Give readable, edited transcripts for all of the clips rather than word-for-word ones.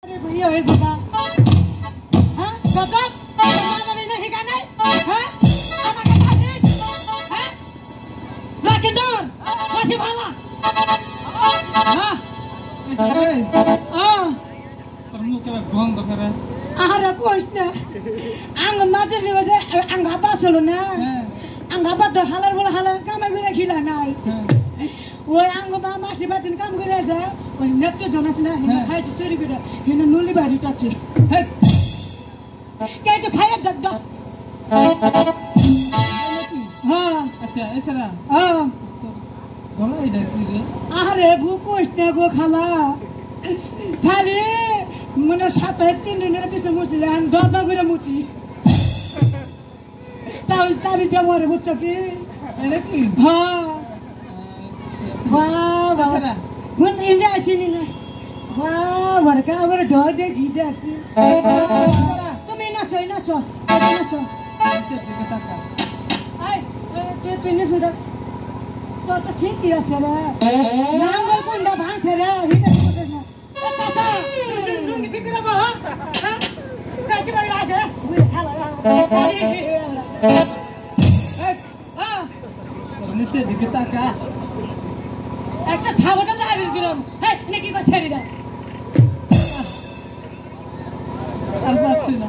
भैया है सीधा हाँ कब मामा ने नहीं कहा नहीं हाँ मामा के पास हाँ राकेंद्र कैसे भाला हाँ ऐसा है termu kayak gong tuh keren ada kuasnya ang macam ni macam ang apa solona ang apa tu halal bola halal kamu guna gila nai woi ang apa masih batin kamu guna aja woi net tu jonas na hina khai curi guna hina nuli bari touch kayak tu khai dak dak हाँ अच्छा ऐसा ना हाँ गला इधर किधर अरे भूको इसने को खाला थाली मने सात तीन दिन रे पिछले मुची जान दस बार गुरे मुची ताबी जब रे मुच की अरे की हाँ वाह वाह हुन इंडिया आसिनी ना वाह वर्का वर डर दे घिदे आसी तुम्हें ना सो ऐसे दिखता क्या आई तू निस मुदा तो ठीक ही है रे नांगल कुंडा भांग छे रे हिटा कुंडा ना चाचा लुंगी फिकर बा हां काय के बाई राज रे बुई छाला हां नीचे दिखता क्या একটা ছাবটা আবির গরম হে নে কি করছ রে আর পাচ্ছি না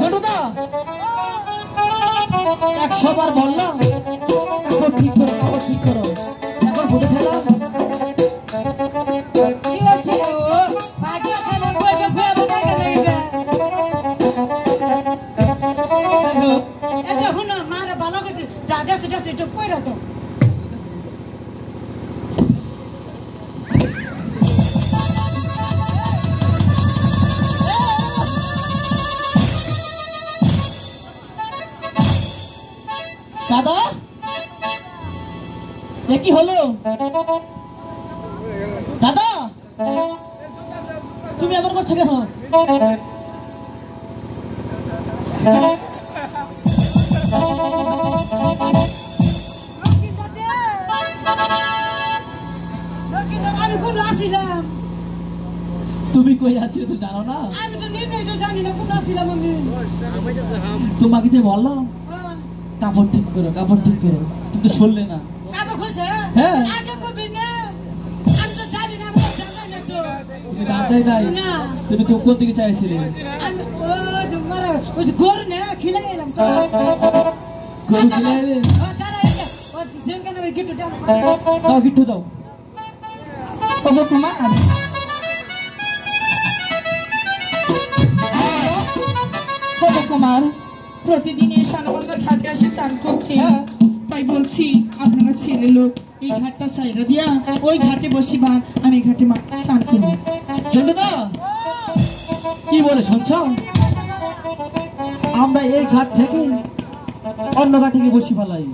জন্টুদা 100 বার বললাম এখন ঠিক করো এখন ফুটে ফেলা কি হচ্ছে ও বাকি ছেলে কইকে খুয়া বানাই গেল এটা হুন মারে ভালো করে যা যা সেটা কইরা তো দাদা এ কি হলো দাদা তুমি আবার করছো কেন আমি কোন আসিলাম তুমি কই আছো তো জানো না আমি তো নিজেই তো জানি না কোন আসিলাম আমি তোমাকে যে বললাম কাপড় ঠিক করো তুমি তো শুনলে না কাপড় খুলছে হ্যাঁ আগে কবি না আমি তো জানি না আমি জানি না তো তুমি দাদাই নাই না তুমি তো কোন দিকে চাইছিলে আমি ও যে মারা ওই যে গরু না খিলাই এলাম তো গরু খিলাইলে ও তারা এই ও যেন কেন ওই গিট্টু দাও গিট্টু দাও ওগো কুমার ওগো কুমার প্রতিদিন এই শানবন্দর ঘাটে আসে চান করতে তাই বলছি আপনারা ছেলে লোক এই ঘাটটা সাইরা দিয়া ওই ঘাটে বসিবার আমি ঘাটে চান করব জন্টুদা কি বলে শুনছো আমরা এই ঘাট থেকে অন্য ঘাটে গিয়ে বসি ফেলাই